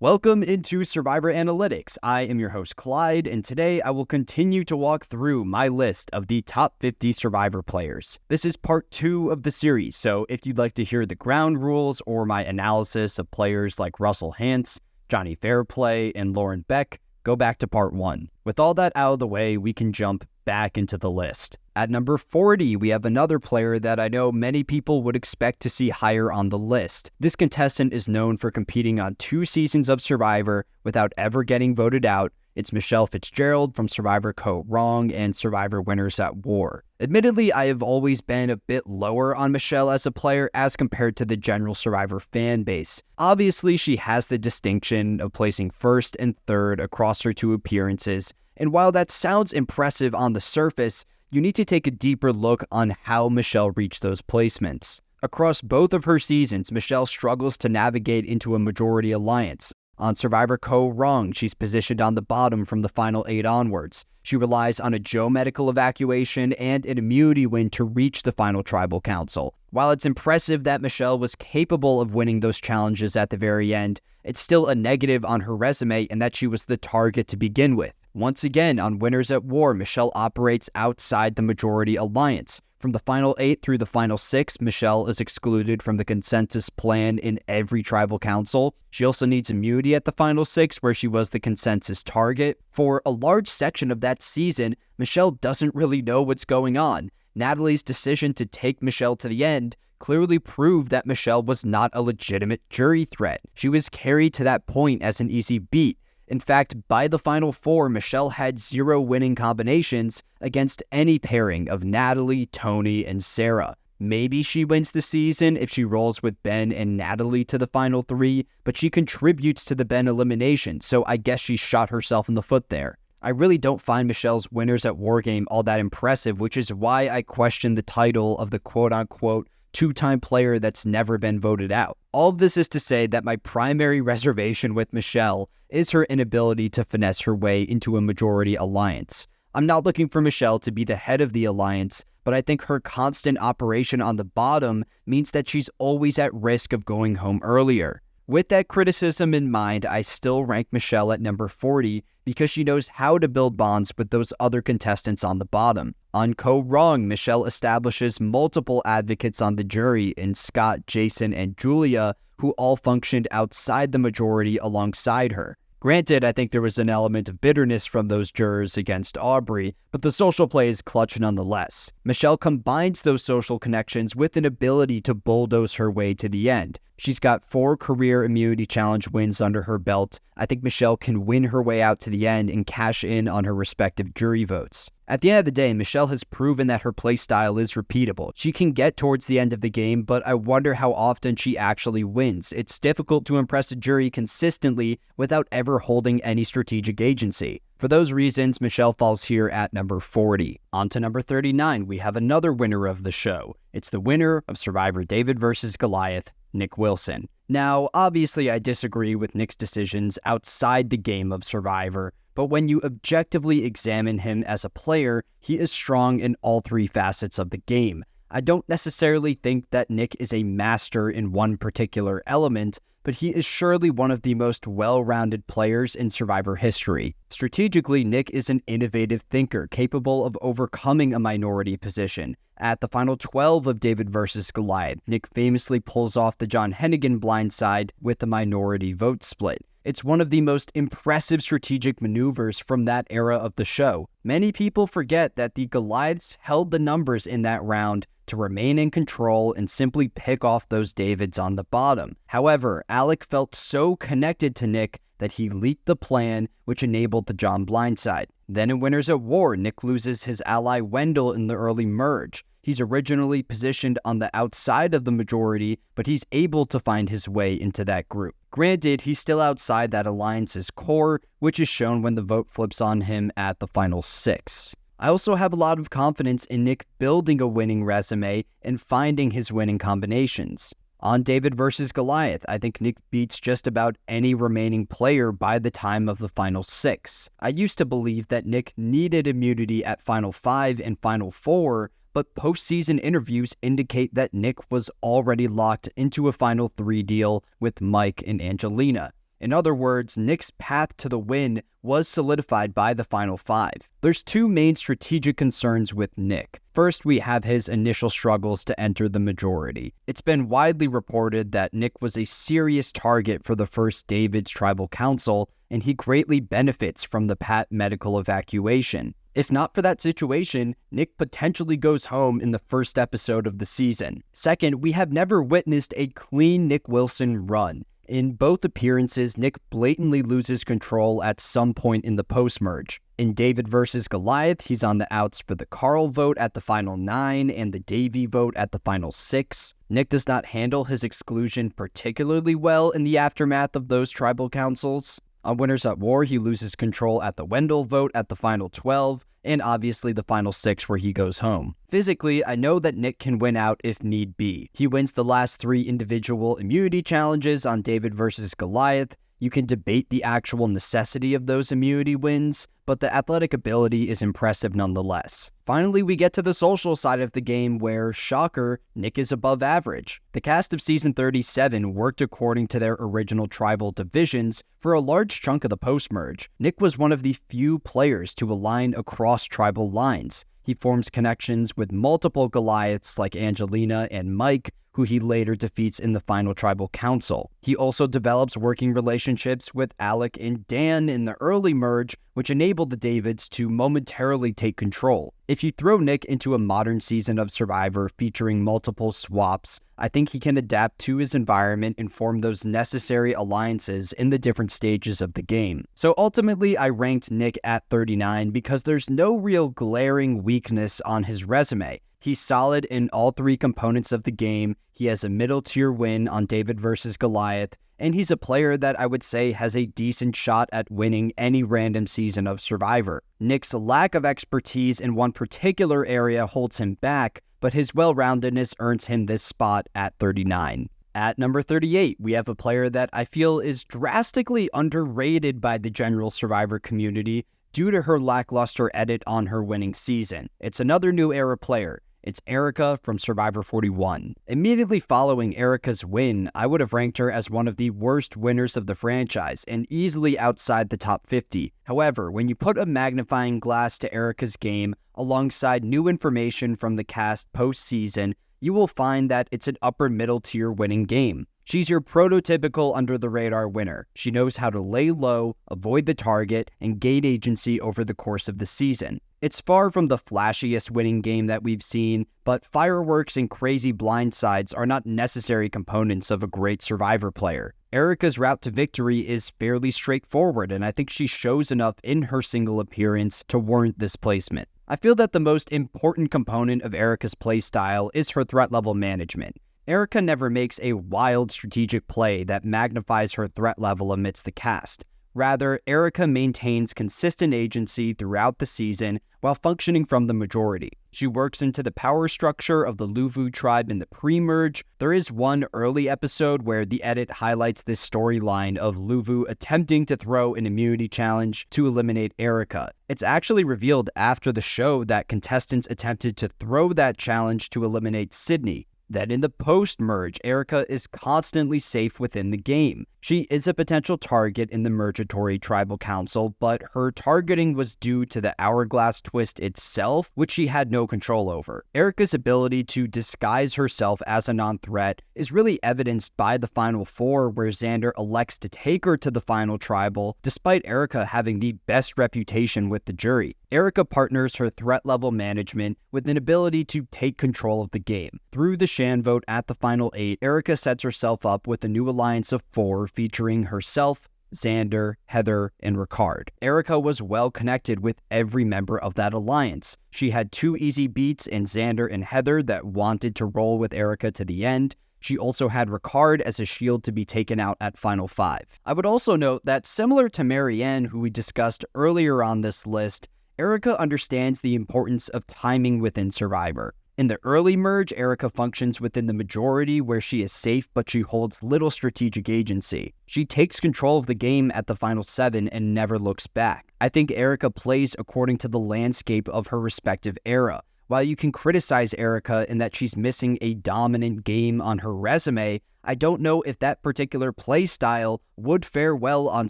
Welcome into Survivor Analytics. I am your host, Clyde, and today I will continue to walk through my list of the top 50 Survivor players. This is part 2 of the series, so if you'd like to hear the ground rules or my analysis of players like Russell Hantz, Johnny Fairplay, and Lauren Beck, go back to part 1. With all that out of the way, we can jump back into the list. At number 40, we have another player that I know many people would expect to see higher on the list. This contestant is known for competing on 2 seasons of Survivor without ever getting voted out. It's Michele Fitzgerald from Survivor Co. Wrong and Survivor Winners at War. Admittedly, I have always been a bit lower on Michele as a player as compared to the general Survivor fan base. Obviously, she has the distinction of placing first and third across her 2 appearances, and while that sounds impressive on the surface, you need to take a deeper look on how Michele reached those placements. Across both of her seasons, Michele struggles to navigate into a majority alliance. On Survivor Co. Wrong, she's positioned on the bottom from the final 8 onwards. She relies on a Joe medical evacuation and an immunity win to reach the final tribal council. While it's impressive that Michele was capable of winning those challenges at the very end, it's still a negative on her resume in that she was the target to begin with. Once again, on Winners at War, Michele operates outside the majority alliance. From the final 8 through the final 6, Michele is excluded from the consensus plan in every tribal council. She also needs immunity at the final 6, where she was the consensus target. For a large section of that season, Michele doesn't really know what's going on. Natalie's decision to take Michele to the end clearly proved that Michele was not a legitimate jury threat. She was carried to that point as an easy beat. In fact, by the final 4, Michele had 0 winning combinations against any pairing of Natalie, Tony, and Sarah. Maybe she wins the season if she rolls with Ben and Natalie to the final 3, but she contributes to the Ben elimination, so I guess she shot herself in the foot there. I really don't find Michele's Winners at War game all that impressive, which is why I question the title of the quote-unquote 2-time player that's never been voted out. All of this is to say that my primary reservation with Michele is her inability to finesse her way into a majority alliance. I'm not looking for Michele to be the head of the alliance, but I think her constant operation on the bottom means that she's always at risk of going home earlier. With that criticism in mind, I still rank Michele at number 40 because she knows how to build bonds with those other contestants on the bottom. On Co. Wrong, Michele establishes multiple advocates on the jury in Scott, Jason, and Julia, who all functioned outside the majority alongside her. Granted, I think there was an element of bitterness from those jurors against Aubrey, but the social play is clutch nonetheless. Michele combines those social connections with an ability to bulldoze her way to the end. She's got 4 career immunity challenge wins under her belt. I think Michele can win her way out to the end and cash in on her respective jury votes. At the end of the day, Michele has proven that her playstyle is repeatable. She can get towards the end of the game, but I wonder how often she actually wins. It's difficult to impress a jury consistently without ever holding any strategic agency. For those reasons, Michele falls here at number 40. On to number 39, we have another winner of the show. It's the winner of Survivor David vs. Goliath, Nick Wilson. Now, obviously I disagree with Nick's decisions outside the game of Survivor, but when you objectively examine him as a player, he is strong in all 3 facets of the game. I don't necessarily think that Nick is a master in one particular element, but he is surely one of the most well-rounded players in Survivor history. Strategically, Nick is an innovative thinker capable of overcoming a minority position. At the final 12 of David vs. Goliath, Nick famously pulls off the John Hennigan blindside with the minority vote split. It's one of the most impressive strategic maneuvers from that era of the show. Many people forget that the Goliaths held the numbers in that round to remain in control and simply pick off those Davids on the bottom. However, Alec felt so connected to Nick that he leaked the plan, which enabled the John blindside. Then in Winners at War, Nick loses his ally Wendell in the early merge. He's originally positioned on the outside of the majority, but he's able to find his way into that group. Granted, he's still outside that alliance's core, which is shown when the vote flips on him at the final 6. I also have a lot of confidence in Nick building a winning resume and finding his winning combinations. On David vs. Goliath, I think Nick beats just about any remaining player by the time of the final 6. I used to believe that Nick needed immunity at final 5 and final 4, but postseason interviews indicate that Nick was already locked into a final 3 deal with Mike and Angelina. In other words, Nick's path to the win was solidified by the final 5. There's 2 main strategic concerns with Nick. First, we have his initial struggles to enter the majority. It's been widely reported that Nick was a serious target for the first David's tribal council, and he greatly benefits from the Pat medical evacuation. If not for that situation, Nick potentially goes home in the first episode of the season. Second, we have never witnessed a clean Nick Wilson run. In both appearances, Nick blatantly loses control at some point in the post-merge. In David vs. Goliath, he's on the outs for the Carl vote at the final 9 and the Davey vote at the final 6. Nick does not handle his exclusion particularly well in the aftermath of those tribal councils. On Winners at War, he loses control at the Wendell vote at the final 12, and obviously the final 6 where he goes home. Physically, I know that Nick can win out if need be. He wins the last 3 individual immunity challenges on David vs. Goliath. You can debate the actual necessity of those immunity wins, but the athletic ability is impressive nonetheless. Finally, we get to the social side of the game where, shocker, Nick is above average. The cast of Season 37 worked according to their original tribal divisions for a large chunk of the post-merge. Nick was one of the few players to align across tribal lines. He forms connections with multiple Goliaths like Angelina and Mike, who he later defeats in the final tribal council. He also develops working relationships with Alec and Dan in the early merge, which enabled the Davids to momentarily take control. If you throw Nick into a modern season of Survivor featuring multiple swaps, I think he can adapt to his environment and form those necessary alliances in the different stages of the game. So ultimately, I ranked Nick at 39 because there's no real glaring weakness on his resume. He's solid in all 3 components of the game, he has a middle-tier win on David vs. Goliath, and he's a player that I would say has a decent shot at winning any random season of Survivor. Nick's lack of expertise in one particular area holds him back, but his well-roundedness earns him this spot at 39. At number 38, we have a player that I feel is drastically underrated by the general Survivor community due to her lackluster edit on her winning season. It's another New Era player. It's Erika from Survivor 41. Immediately following Erika's win, I would have ranked her as one of the worst winners of the franchise and easily outside the top 50. However, when you put a magnifying glass to Erika's game alongside new information from the cast post-season, you will find that it's an upper middle tier winning game. She's your prototypical under-the-radar winner. She knows how to lay low, avoid the target, and gain agency over the course of the season. It's far from the flashiest winning game that we've seen, but fireworks and crazy blindsides are not necessary components of a great Survivor player. Erika's route to victory is fairly straightforward, and I think she shows enough in her single appearance to warrant this placement. I feel that the most important component of Erika's playstyle is her threat level management. Erika never makes a wild strategic play that magnifies her threat level amidst the cast. Rather, Erika maintains consistent agency throughout the season while functioning from the majority. She works into the power structure of the Luvu tribe in the pre-merge. There is one early episode where the edit highlights this storyline of Luvu attempting to throw an immunity challenge to eliminate Erika. It's actually revealed after the show that contestants attempted to throw that challenge to eliminate Sydney. Then in the post-merge, Erika is constantly safe within the game. She is a potential target in the Mergatory Tribal Council, but her targeting was due to the Hourglass twist itself, which she had no control over. Erika's ability to disguise herself as a non-threat is really evidenced by the Final Four, where Xander elects to take her to the Final Tribal, despite Erika having the best reputation with the jury. Erika partners her threat level management with an ability to take control of the game. Through the Shan vote at the Final 8, Erika sets herself up with a new alliance of 4 featuring herself, Xander, Heather, and Ricard. Erika was well connected with every member of that alliance. She had 2 easy beats in Xander and Heather that wanted to roll with Erika to the end. She also had Ricard as a shield to be taken out at Final 5. I would also note that similar to Marianne, who we discussed earlier on this list, Erika understands the importance of timing within Survivor. In the early merge, Erika functions within the majority where she is safe, but she holds little strategic agency. She takes control of the game at the Final 7 and never looks back. I think Erika plays according to the landscape of her respective era. While you can criticize Erika in that she's missing a dominant game on her resume, I don't know if that particular play style would fare well on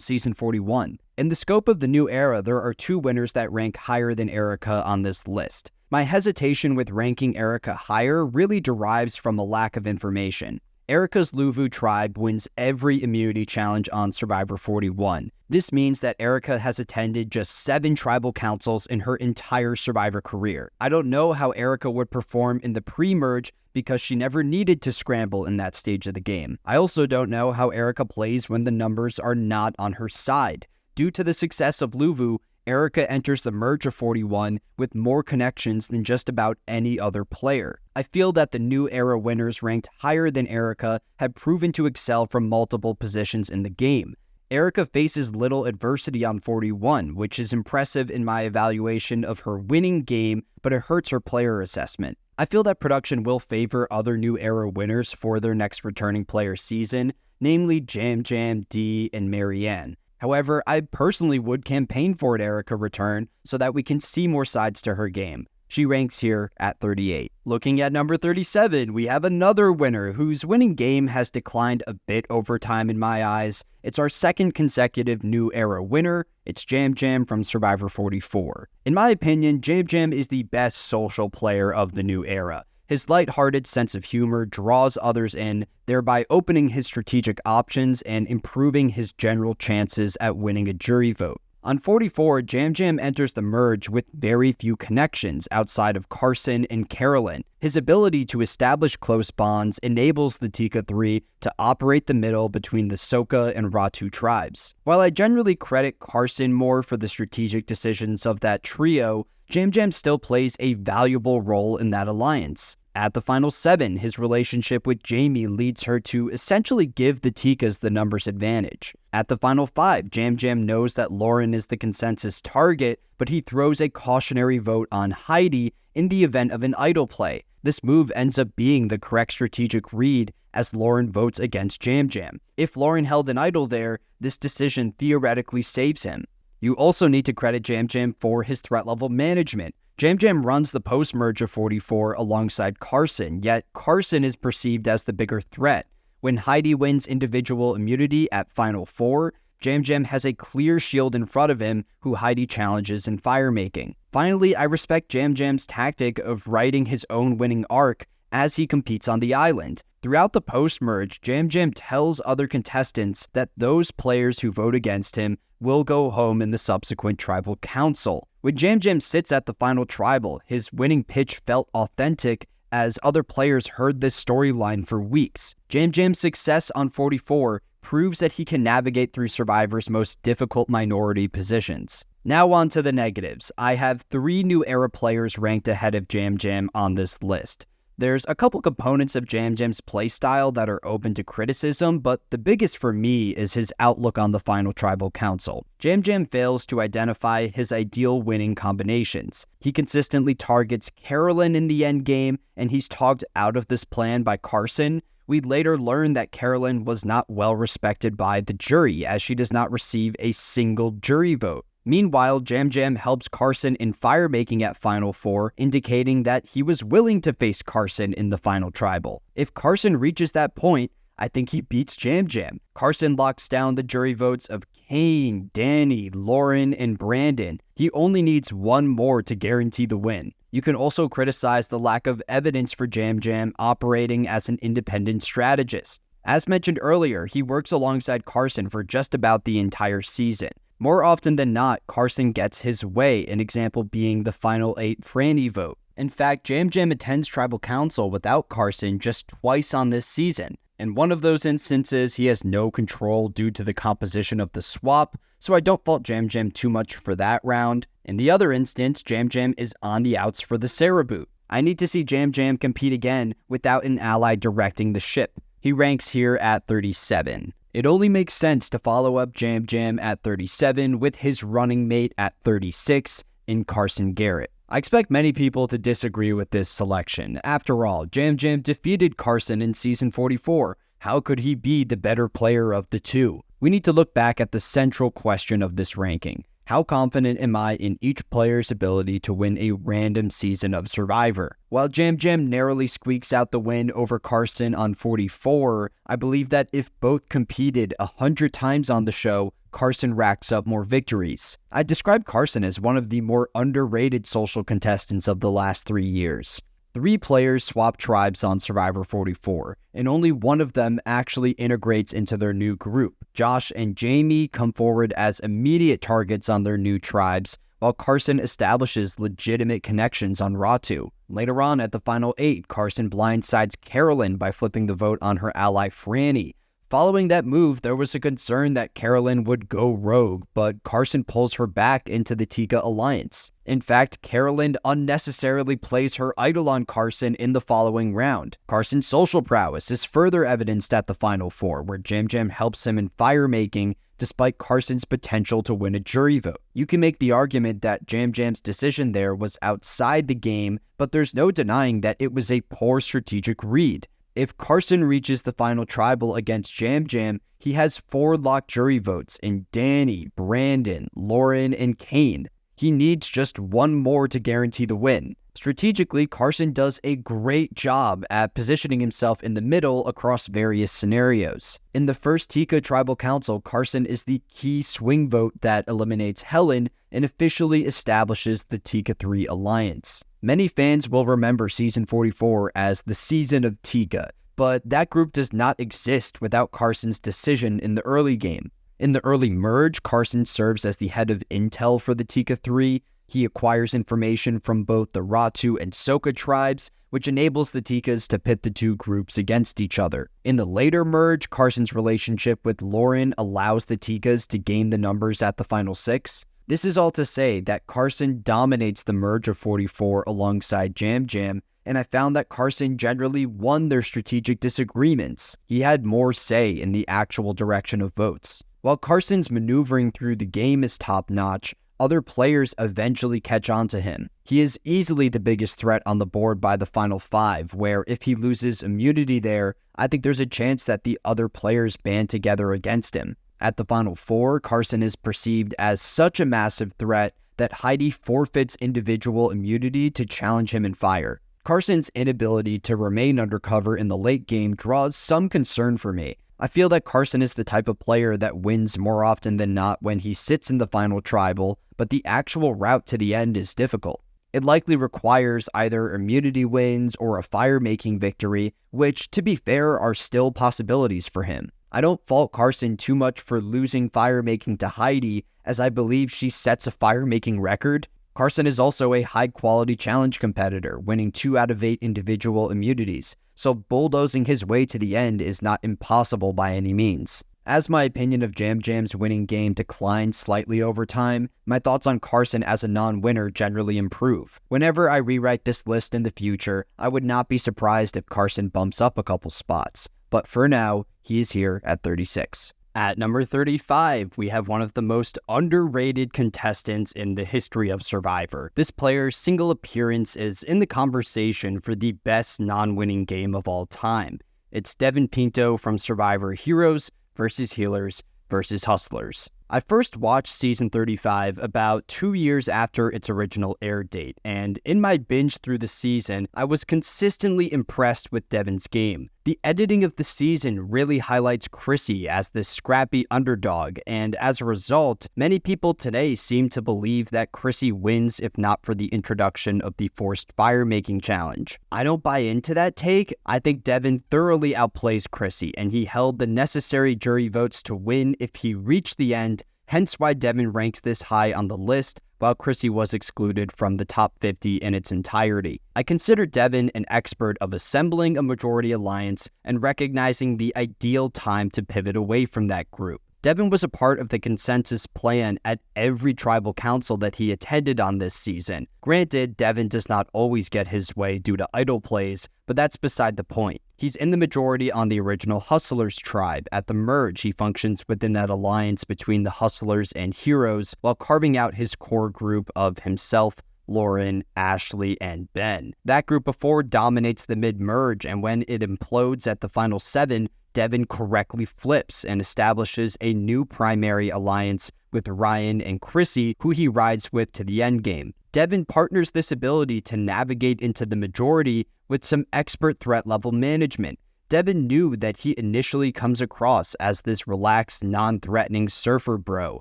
Season 41. In the scope of the new era, there are 2 winners that rank higher than Erika on this list. My hesitation with ranking Erika higher really derives from a lack of information. Erika's Luvu tribe wins every immunity challenge on Survivor 41. This means that Erika has attended just 7 tribal councils in her entire Survivor career. I don't know how Erika would perform in the pre-merge because she never needed to scramble in that stage of the game. I also don't know how Erika plays when the numbers are not on her side. Due to the success of Luvu, Erika enters the merge of 41 with more connections than just about any other player. I feel that the new era winners ranked higher than Erika have proven to excel from multiple positions in the game. Erika faces little adversity on 41, which is impressive in my evaluation of her winning game, but it hurts her player assessment. I feel that production will favor other new era winners for their next returning player season, namely Yam-Yam, Dee, and Marianne. However, I personally would campaign for an Erika return so that we can see more sides to her game. She ranks here at 38. Looking at number 37, we have another winner whose winning game has declined a bit over time in my eyes. It's our second consecutive new era winner. It's Yam-Yam from Survivor 44. In my opinion, Yam-Yam is the best social player of the new era. His lighthearted sense of humor draws others in, thereby opening his strategic options and improving his general chances at winning a jury vote. On 44, Yam-Yam enters the merge with very few connections outside of Carson and Carolyn. His ability to establish close bonds enables the Tika 3 to operate the middle between the Soka and Ratu tribes. While I generally credit Carson more for the strategic decisions of that trio, Yam-Yam still plays a valuable role in that alliance. At the final 7, his relationship with Jamie leads her to essentially give the Tikas the numbers advantage. At the final 5, Yam-Yam knows that Lauren is the consensus target, but he throws a cautionary vote on Heidi in the event of an idol play. This move ends up being the correct strategic read as Lauren votes against Yam-Yam. If Lauren held an idol there, this decision theoretically saves him. You also need to credit Yam-Yam for his threat level management. Yam-Yam runs the post-merge of 44 alongside Carson, yet Carson is perceived as the bigger threat. When Heidi wins individual immunity at Final 4, Yam-Yam has a clear shield in front of him who Heidi challenges in firemaking. Finally, I respect Yam-Yam's tactic of writing his own winning arc as he competes on the island. Throughout the post-merge, Yam-Yam tells other contestants that those players who vote against him will go home in the subsequent tribal council. When Yam-Yam sits at the final tribal, his winning pitch felt authentic as other players heard this storyline for weeks. Yam-Yam's success on 44 proves that he can navigate through Survivor's most difficult minority positions. Now on to the negatives. I have 3 new era players ranked ahead of Yam-Yam on this list. There's a couple components of Yam-Yam's playstyle that are open to criticism, but the biggest for me is his outlook on the final tribal council. Yam-Yam fails to identify his ideal winning combinations. He consistently targets Carolyn in the endgame, and he's talked out of this plan by Carson. We later learn that Carolyn was not well respected by the jury, as she does not receive a single jury vote. Meanwhile, Yam-Yam helps Carson in firemaking at Final 4, indicating that he was willing to face Carson in the final tribal. If Carson reaches that point, I think he beats Yam-Yam. Carson locks down the jury votes of Kane, Danny, Lauren, and Brandon. He only needs one more to guarantee the win. You can also criticize the lack of evidence for Yam-Yam operating as an independent strategist. As mentioned earlier, he works alongside Carson for just about the entire season. More often than not, Carson gets his way, an example being the final 8 Franny vote. In fact, Yam-Yam attends tribal council without Carson just twice on this season. In one of those instances, he has no control due to the composition of the swap, so I don't fault Yam-Yam too much for that round. In the other instance, Yam-Yam is on the outs for the Sarah boot. I need to see Yam-Yam compete again without an ally directing the ship. He ranks here at 37. It only makes sense to follow up Yam-Yam at 37 with his running mate at 36 in Carson Garrett. I expect many people to disagree with this selection. After all, Yam-Yam defeated Carson in Season 44. How could he be the better player of the two? We need to look back at the central question of this ranking. How confident am I in each player's ability to win a random season of Survivor? While Yam-Yam narrowly squeaks out the win over Carson on 44, I believe that if both competed 100 times on the show, Carson racks up more victories. I describe Carson as one of the more underrated social contestants of the last 3 years. 3 players swap tribes on Survivor 44, and only one of them actually integrates into their new group. Josh and Jamie come forward as immediate targets on their new tribes, while Carson establishes legitimate connections on Ratu. Later on at the final 8, Carson blindsides Carolyn by flipping the vote on her ally Franny. Following that move, there was a concern that Carolyn would go rogue, but Carson pulls her back into the Tika alliance. In fact, Carolyn unnecessarily plays her idol on Carson in the following round. Carson's social prowess is further evidenced at the final 4, where Yam-Yam helps him in fire-making despite Carson's potential to win a jury vote. You can make the argument that Yam-Yam's decision there was outside the game, but there's no denying that it was a poor strategic read. If Carson reaches the final tribal against Yam-Yam, he has 4 locked jury votes in Danny, Brandon, Lauren, and Kane. He needs just one more to guarantee the win. Strategically, Carson does a great job at positioning himself in the middle across various scenarios. In the first Tika Tribal Council, Carson is the key swing vote that eliminates Helen and officially establishes the Tika 3 alliance. Many fans will remember Season 44 as the season of Tika, but that group does not exist without Carson's decision in the early game. In the early merge, Carson serves as the head of intel for the Tika 3. He acquires information from both the Ratu and Soka tribes, which enables the Tikas to pit the 2 groups against each other. In the later merge, Carson's relationship with Lauren allows the Tikas to gain the numbers at the final 6. This is all to say that Carson dominates the merge of 44 alongside Yam-Yam, and I found that Carson generally won their strategic disagreements. He had more say in the actual direction of votes. While Carson's maneuvering through the game is top-notch, other players eventually catch on to him. He is easily the biggest threat on the board by the final 5, where if he loses immunity there, I think there's a chance that the other players band together against him. At the final 4, Carson is perceived as such a massive threat that Heidi forfeits individual immunity to challenge him in fire. Carson's inability to remain undercover in the late game draws some concern for me. I feel that Carson is the type of player that wins more often than not when he sits in the final tribal, but the actual route to the end is difficult. It likely requires either immunity wins or a fire-making victory, which, to be fair, are still possibilities for him. I don't fault Carson too much for losing fire-making to Heidi, as I believe she sets a fire-making record. Carson is also a high-quality challenge competitor, winning 2 out of 8 individual immunities, so bulldozing his way to the end is not impossible by any means. As my opinion of Yam-Yam's winning game declines slightly over time, my thoughts on Carson as a non-winner generally improve. Whenever I rewrite this list in the future, I would not be surprised if Carson bumps up a couple spots. But for now, he is here at 36. At number 35, we have one of the most underrated contestants in the history of Survivor. This player's single appearance is in the conversation for the best non-winning game of all time. It's Devon Pinto from Survivor Heroes versus Healers versus Hustlers. I first watched Season 35 about 2 years after its original air date, and in my binge through the season, I was consistently impressed with Devon's game. The editing of the season really highlights Chrissy as this scrappy underdog, and as a result, many people today seem to believe that Chrissy wins if not for the introduction of the forced fire-making challenge. I don't buy into that take. I think Devon thoroughly outplays Chrissy, and he held the necessary jury votes to win if he reached the end, hence why Devon ranks this high on the list, while Chrissy was excluded from the top 50 in its entirety. I consider Devon an expert of assembling a majority alliance and recognizing the ideal time to pivot away from that group. Devon was a part of the consensus plan at every tribal council that he attended on this season. Granted, Devon does not always get his way due to idol plays, but that's beside the point. He's in the majority on the original Hustlers tribe. At the merge, he functions within that alliance between the Hustlers and Heroes, while carving out his core group of himself, Lauren, Ashley, and Ben. That group of 4 dominates the mid-merge, and when it implodes at the final 7, Devon correctly flips and establishes a new primary alliance with Ryan and Chrissy, who he rides with to the endgame. Devon partners this ability to navigate into the majority with some expert threat level management. Devon knew that he initially comes across as this relaxed, non-threatening surfer bro,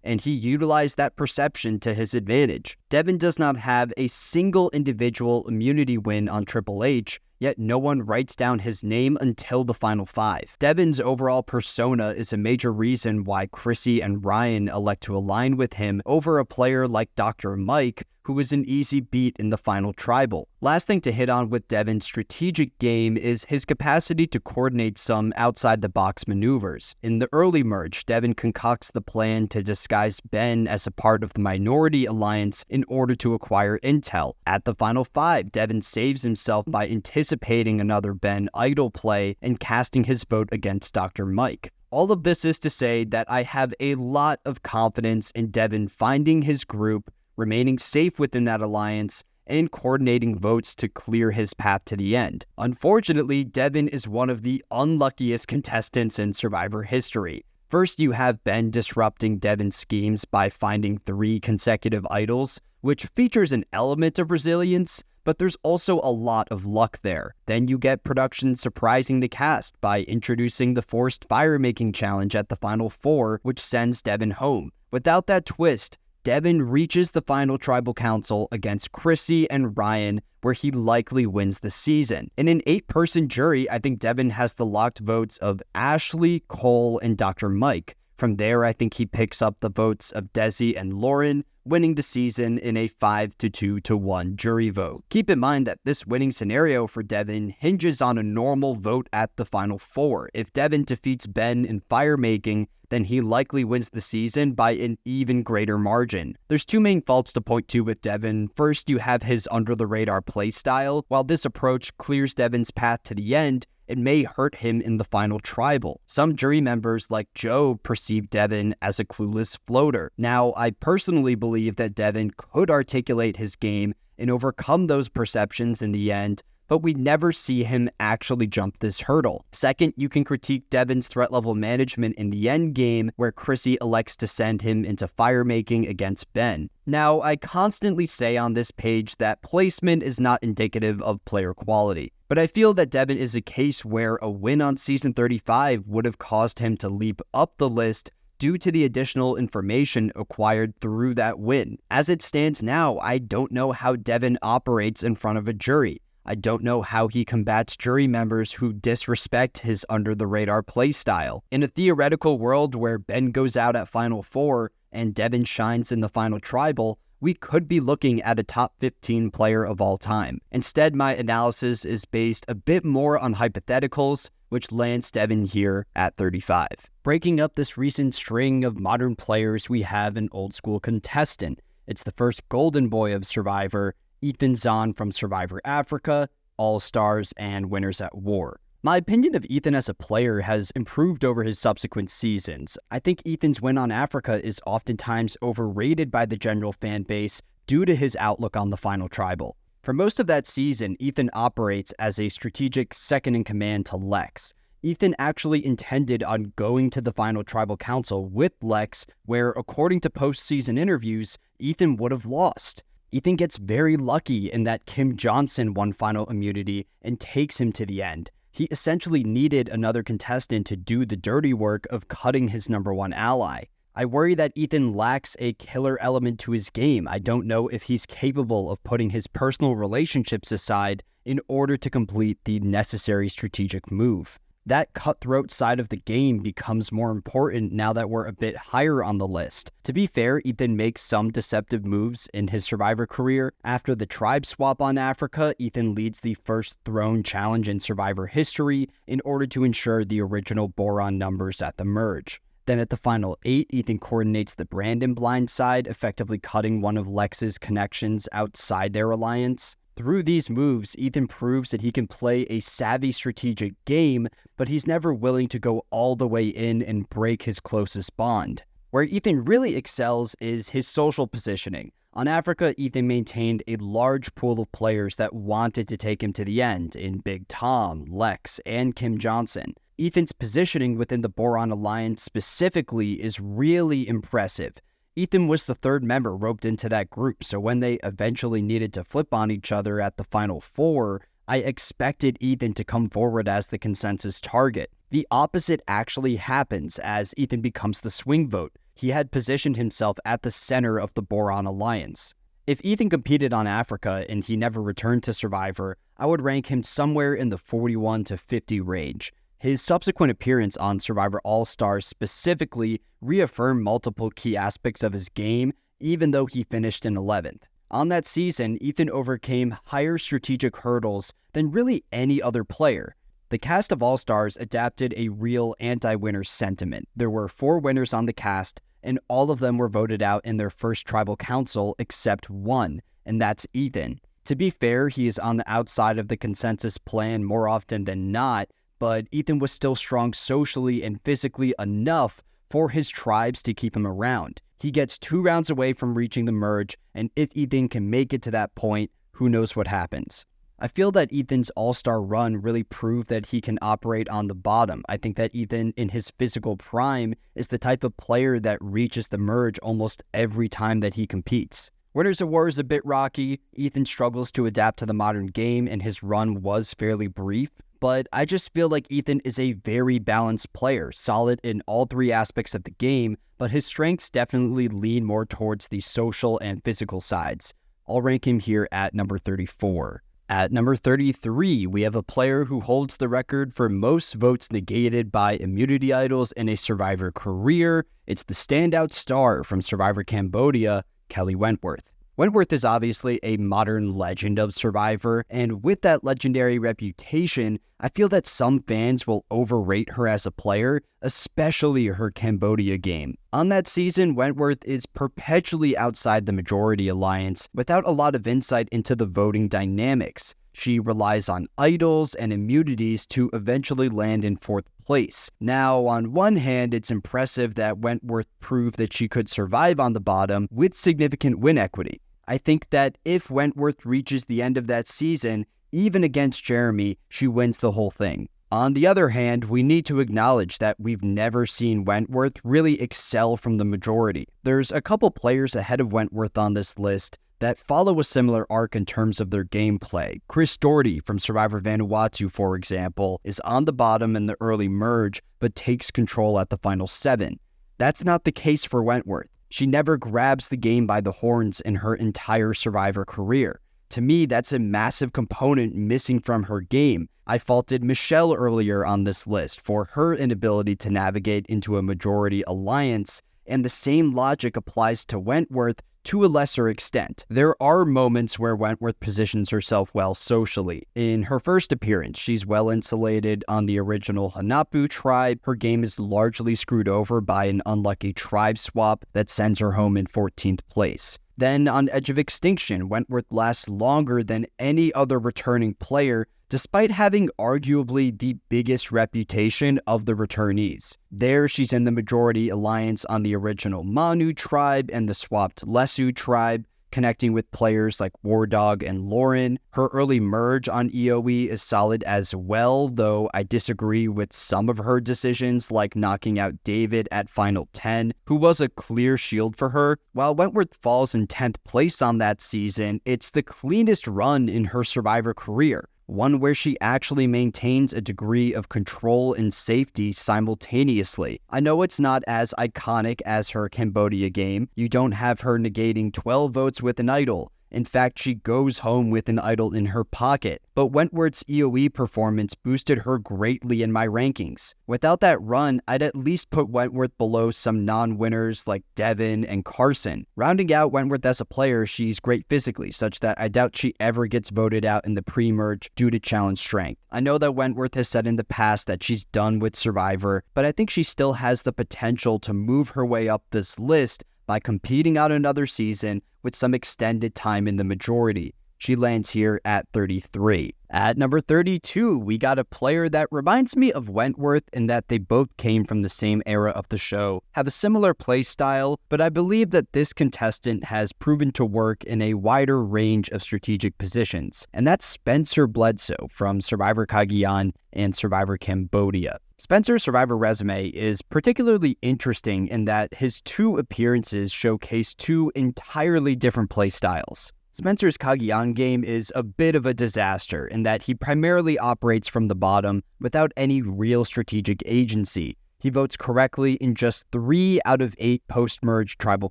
and he utilized that perception to his advantage. Devon does not have a single individual immunity win on Triple H, yet no one writes down his name until the final 5. Devon's overall persona is a major reason why Chrissy and Ryan elect to align with him over a player like Dr. Mike, who was an easy beat in the final tribal. Last thing to hit on with Devon's strategic game is his capacity to coordinate some outside-the-box maneuvers. In the early merge, Devon concocts the plan to disguise Ben as a part of the Minority Alliance in order to acquire intel. At the final 5, Devon saves himself by anticipating another Ben idol play and casting his vote against Dr. Mike. All of this is to say that I have a lot of confidence in Devon finding his group, remaining safe within that alliance, and coordinating votes to clear his path to the end. Unfortunately, Devon is one of the unluckiest contestants in Survivor history. First, you have Ben disrupting Devon's schemes by finding 3 consecutive idols, which features an element of resilience, but there's also a lot of luck there. Then you get production surprising the cast by introducing the forced fire-making challenge at the final 4, which sends Devon home. Without that twist, Devon reaches the final tribal council against Chrissy and Ryan, where he likely wins the season. In an 8-person jury, I think Devon has the locked votes of Ashley, Cole, and Dr. Mike. From there, I think he picks up the votes of Desi and Lauren, winning the season in a 5-2-1 jury vote. Keep in mind that this winning scenario for Devon hinges on a normal vote at the final 4. If Devon defeats Ben in fire-making, then he likely wins the season by an even greater margin. There's 2 main faults to point to with Devon. First, you have his under-the-radar playstyle. While this approach clears Devon's path to the end, it may hurt him in the final tribal. Some jury members like Joe perceive Devon as a clueless floater. Now, I personally believe that Devon could articulate his game and overcome those perceptions in the end, but we never see him actually jump this hurdle. Second, you can critique Devon's threat level management in the end game, where Chrissy elects to send him into fire-making against Ben. Now, I constantly say on this page that placement is not indicative of player quality, but I feel that Devon is a case where a win on Season 35 would have caused him to leap up the list due to the additional information acquired through that win. As it stands now, I don't know how Devon operates in front of a jury. I don't know how he combats jury members who disrespect his under-the-radar playstyle. In a theoretical world where Ben goes out at Final 4 and Devon shines in the final tribal, we could be looking at a top 15 player of all time. Instead, my analysis is based a bit more on hypotheticals, which lands Devon here at 35. Breaking up this recent string of modern players, we have an old-school contestant. It's the first golden boy of Survivor, Ethan Zohn from Survivor Africa, All-Stars, and Winners at War. My opinion of Ethan as a player has improved over his subsequent seasons. I think Ethan's win on Africa is oftentimes overrated by the general fan base due to his outlook on the final tribal. For most of that season, Ethan operates as a strategic second-in-command to Lex. Ethan actually intended on going to the final tribal council with Lex, where, according to post-season interviews, Ethan would have lost. Ethan gets very lucky in that Kim Johnson won final immunity and takes him to the end. He essentially needed another contestant to do the dirty work of cutting his number 1 ally. I worry that Ethan lacks a killer element to his game. I don't know if he's capable of putting his personal relationships aside in order to complete the necessary strategic move. That cutthroat side of the game becomes more important now that we're a bit higher on the list. To be fair, Ethan makes some deceptive moves in his Survivor career. After the tribe swap on Africa, Ethan leads the first throne challenge in Survivor history in order to ensure the original Boron numbers at the merge. Then at the final 8, Ethan coordinates the Brandon blindside, effectively cutting one of Lex's connections outside their alliance. Through these moves, Ethan proves that he can play a savvy strategic game, but he's never willing to go all the way in and break his closest bond. Where Ethan really excels is his social positioning. On Africa, Ethan maintained a large pool of players that wanted to take him to the end in Big Tom, Lex, and Kim Johnson. Ethan's positioning within the Boron Alliance specifically is really impressive. Ethan was the third member roped into that group, so when they eventually needed to flip on each other at the final four, I expected Ethan to come forward as the consensus target. The opposite actually happens as Ethan becomes the swing vote. He had positioned himself at the center of the Boron Alliance. If Ethan competed on Africa and he never returned to Survivor, I would rank him somewhere in the 41 to 50 range. His subsequent appearance on Survivor All-Stars specifically reaffirmed multiple key aspects of his game, even though he finished in 11th. On that season, Ethan overcame higher strategic hurdles than really any other player. The cast of All-Stars adapted a real anti-winner sentiment. There were 4 winners on the cast, and all of them were voted out in their first tribal council except one, and that's Ethan. To be fair, he is on the outside of the consensus plan more often than not, but Ethan was still strong socially and physically enough for his tribes to keep him around. He gets 2 rounds away from reaching the merge, and if Ethan can make it to that point, who knows what happens. I feel that Ethan's all-star run really proved that he can operate on the bottom. I think that Ethan, in his physical prime, is the type of player that reaches the merge almost every time that he competes. Winners of War is a bit rocky. Ethan struggles to adapt to the modern game, and his run was fairly brief. But I just feel like Ethan is a very balanced player, solid in all 3 aspects of the game, but his strengths definitely lean more towards the social and physical sides. I'll rank him here at number 34. At number 33, we have a player who holds the record for most votes negated by immunity idols in a Survivor career. It's the standout star from Survivor Cambodia, Kelley Wentworth. Wentworth is obviously a modern legend of Survivor, and with that legendary reputation, I feel that some fans will overrate her as a player, especially her Cambodia game. On that season, Wentworth is perpetually outside the majority alliance without a lot of insight into the voting dynamics. She relies on idols and immunities to eventually land in 4th place. Now, on one hand, it's impressive that Wentworth proved that she could survive on the bottom with significant win equity. I think that if Wentworth reaches the end of that season, even against Jeremy, she wins the whole thing. On the other hand, we need to acknowledge that we've never seen Wentworth really excel from the majority. There's a couple players ahead of Wentworth on this list that follow a similar arc in terms of their gameplay. Chris Doherty from Survivor Vanuatu, for example, is on the bottom in the early merge, but takes control at the final 7. That's not the case for Wentworth. She never grabs the game by the horns in her entire Survivor career. To me, that's a massive component missing from her game. I faulted Michele earlier on this list for her inability to navigate into a majority alliance, and the same logic applies to Wentworth to a lesser extent. There are moments where Wentworth positions herself well socially. In her first appearance, she's well insulated on the original Hanapu tribe. Her game is largely screwed over by an unlucky tribe swap that sends her home in 14th place. Then on Edge of Extinction, Wentworth lasts longer than any other returning player, despite having arguably the biggest reputation of the returnees. There, she's in the majority alliance on the original Manu tribe and the swapped Lesu tribe, connecting with players like War Dog and Lauren. Her early merge on EOE is solid as well, though I disagree with some of her decisions, like knocking out David at Final 10, who was a clear shield for her. While Wentworth falls in 10th place on that season, it's the cleanest run in her Survivor career, one where she actually maintains a degree of control and safety simultaneously. I know it's not as iconic as her Cambodia game. You don't have her negating 12 votes with an idol. In fact, she goes home with an idol in her pocket. But Wentworth's EOE performance boosted her greatly in my rankings. Without that run, I'd at least put Wentworth below some non-winners like Devon and Carson. Rounding out Wentworth as a player, she's great physically, such that I doubt she ever gets voted out in the pre-merge due to challenge strength. I know that Wentworth has said in the past that she's done with Survivor, but I think she still has the potential to move her way up this list by competing out another season with some extended time in the majority. She lands here at 33. At number 32, we got a player that reminds me of Wentworth in that they both came from the same era of the show, have a similar play style, but I believe that this contestant has proven to work in a wider range of strategic positions, and that's Spencer Bledsoe from Survivor Cagayan and Survivor Cambodia. Spencer's Survivor resume is particularly interesting in that his 2 appearances showcase 2 entirely different play styles. Spencer's Kageyan game is a bit of a disaster in that he primarily operates from the bottom without any real strategic agency. He votes correctly in just 3 out of 8 post-merge tribal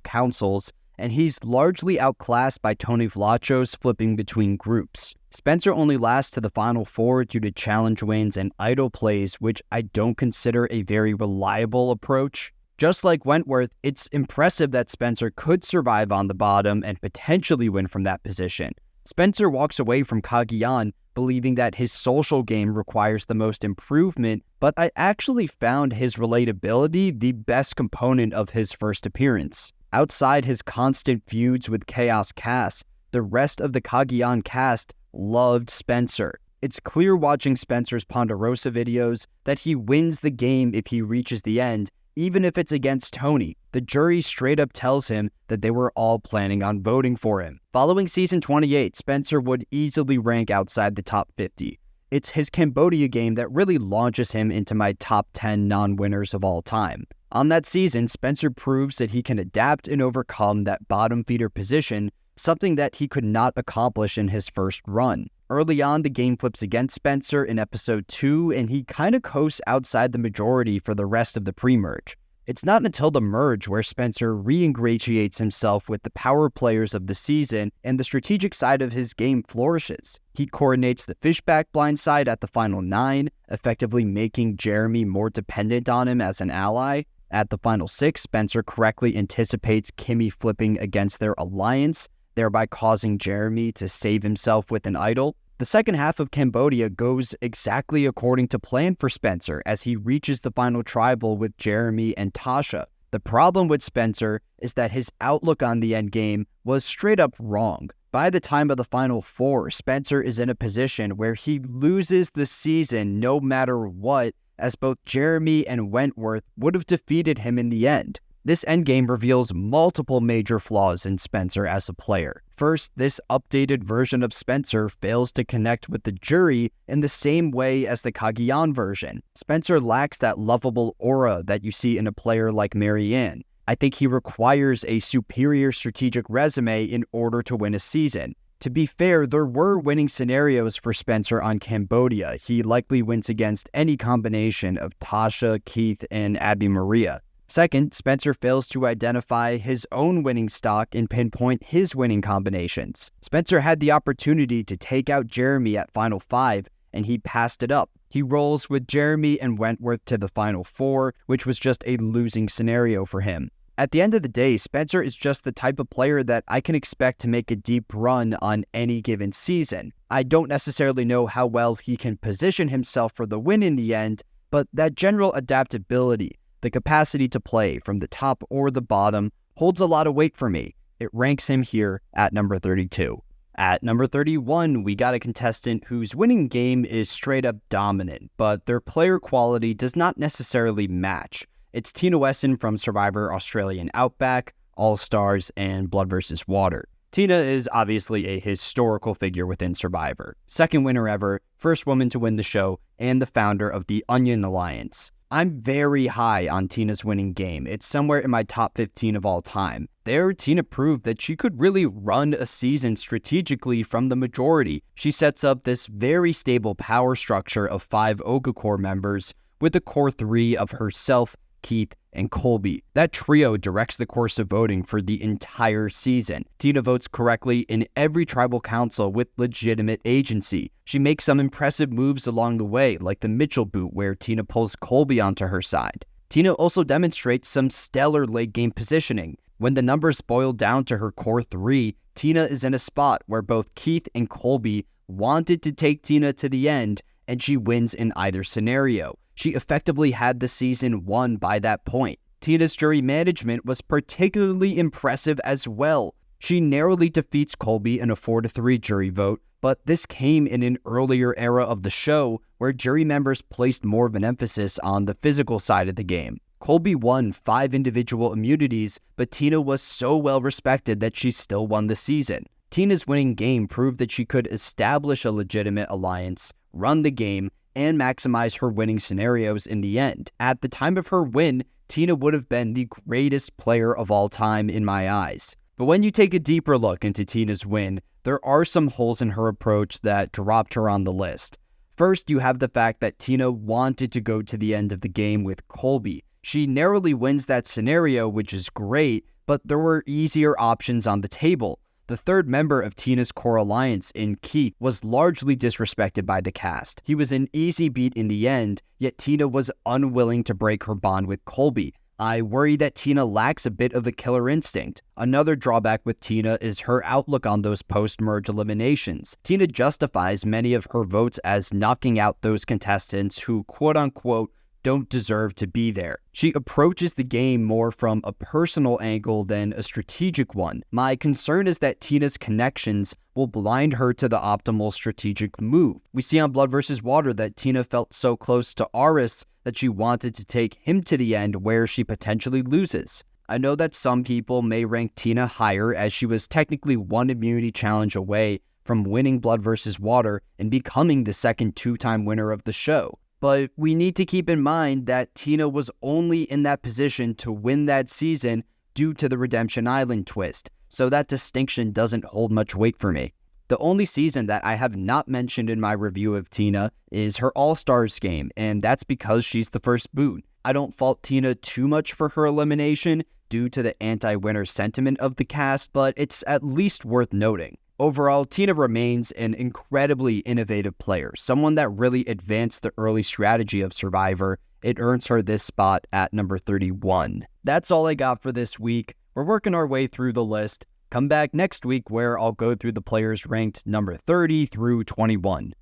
councils, and he's largely outclassed by Tony Vlachos flipping between groups. Spencer only lasts to the final 4 due to challenge wins and idle plays, which I don't consider a very reliable approach. Just like Wentworth, it's impressive that Spencer could survive on the bottom and potentially win from that position. Spencer walks away from Kageyan believing that his social game requires the most improvement, but I actually found his relatability the best component of his first appearance. Outside his constant feuds with Chaos Cass, the rest of the Kageyan cast loved Spencer. It's clear watching Spencer's Ponderosa videos that he wins the game if he reaches the end, even if it's against Tony. The jury straight up tells him that they were all planning on voting for him. Following season 28, Spencer would easily rank outside the top 50. It's his Cambodia game that really launches him into my top 10 non-winners of all time. On that season, Spencer proves that he can adapt and overcome that bottom feeder position, something that he could not accomplish in his first run. Early on, the game flips against Spencer in episode 2, and he kinda coasts outside the majority for the rest of the pre-merge. It's not until the merge where Spencer re-ingratiates himself with the power players of the season, and the strategic side of his game flourishes. He coordinates the fishback blindside at the final 9, effectively making Jeremy more dependent on him as an ally. At the final 6, Spencer correctly anticipates Kimmy flipping against their alliance, thereby causing Jeremy to save himself with an idol. The second half of Cambodia goes exactly according to plan for Spencer as he reaches the final tribal with Jeremy and Tasha. The problem with Spencer is that his outlook on the endgame was straight up wrong. By the time of the final 4, Spencer is in a position where he loses the season no matter what, as both Jeremy and Wentworth would have defeated him in the end. This endgame reveals multiple major flaws in Spencer as a player. First, this updated version of Spencer fails to connect with the jury in the same way as the Kageyan version. Spencer lacks that lovable aura that you see in a player like Marianne. I think he requires a superior strategic resume in order to win a season. To be fair, there were winning scenarios for Spencer on Cambodia. He likely wins against any combination of Tasha, Keith, and Abby Maria. Second, Spencer fails to identify his own winning stock and pinpoint his winning combinations. Spencer had the opportunity to take out Jeremy at Final 5, and he passed it up. He rolls with Jeremy and Wentworth to the Final 4, which was just a losing scenario for him. At the end of the day, Spencer is just the type of player that I can expect to make a deep run on any given season. I don't necessarily know how well he can position himself for the win in the end, but that general adaptability, the capacity to play from the top or the bottom, holds a lot of weight for me. It ranks him here at number 32. At number 31, we got a contestant whose winning game is straight up dominant, but their player quality does not necessarily match. It's Tina Wesson from Survivor Australian Outback, All-Stars, and Blood vs. Water. Tina is obviously a historical figure within Survivor. Second winner ever, first woman to win the show, and the founder of the Onion Alliance. I'm very high on Tina's winning game. It's somewhere in my top 15 of all time. There, Tina proved that she could really run a season strategically from the majority. She sets up this very stable power structure of 5 Oga Core members with a core 3 of herself, Keith, and Colby. That trio directs the course of voting for the entire season. Tina votes correctly in every tribal council with legitimate agency. She makes some impressive moves along the way, like the Mitchell boot where Tina pulls Colby onto her side. Tina also demonstrates some stellar late game positioning. When the numbers boil down to her core 3, Tina is in a spot where both Keith and Colby wanted to take Tina to the end, and she wins in either scenario. She effectively had the season won by that point. Tina's jury management was particularly impressive as well. She narrowly defeats Colby in a 4-3 jury vote, but this came in an earlier era of the show where jury members placed more of an emphasis on the physical side of the game. Colby won 5 individual immunities, but Tina was so well respected that she still won the season. Tina's winning game proved that she could establish a legitimate alliance, run the game, and maximize her winning scenarios in the end. At the time of her win, Tina would have been the greatest player of all time in my eyes. But when you take a deeper look into Tina's win, there are some holes in her approach that dropped her on the list. First, you have the fact that Tina wanted to go to the end of the game with Colby. She narrowly wins that scenario, which is great, but there were easier options on the table. The third member of Tina's core alliance in Keith was largely disrespected by the cast. He was an easy beat in the end, yet Tina was unwilling to break her bond with Colby. I worry that Tina lacks a bit of a killer instinct. Another drawback with Tina is her outlook on those post-merge eliminations. Tina justifies many of her votes as knocking out those contestants who, quote-unquote, don't deserve to be there. She approaches the game more from a personal angle than a strategic one. My concern is that Tina's connections will blind her to the optimal strategic move. We see on Blood vs. Water that Tina felt so close to Aris that she wanted to take him to the end where she potentially loses. I know that some people may rank Tina higher as she was technically one immunity challenge away from winning Blood vs. Water and becoming the second two-time winner of the show. But we need to keep in mind that Tina was only in that position to win that season due to the Redemption Island twist, so that distinction doesn't hold much weight for me. The only season that I have not mentioned in my review of Tina is her All-Stars game, and that's because she's the first boot. I don't fault Tina too much for her elimination due to the anti-winner sentiment of the cast, but it's at least worth noting. Overall, Tina remains an incredibly innovative player, someone that really advanced the early strategy of Survivor. It earns her this spot at number 31. That's all I got for this week. We're working our way through the list. Come back next week where I'll go through the players ranked number 30 through 21.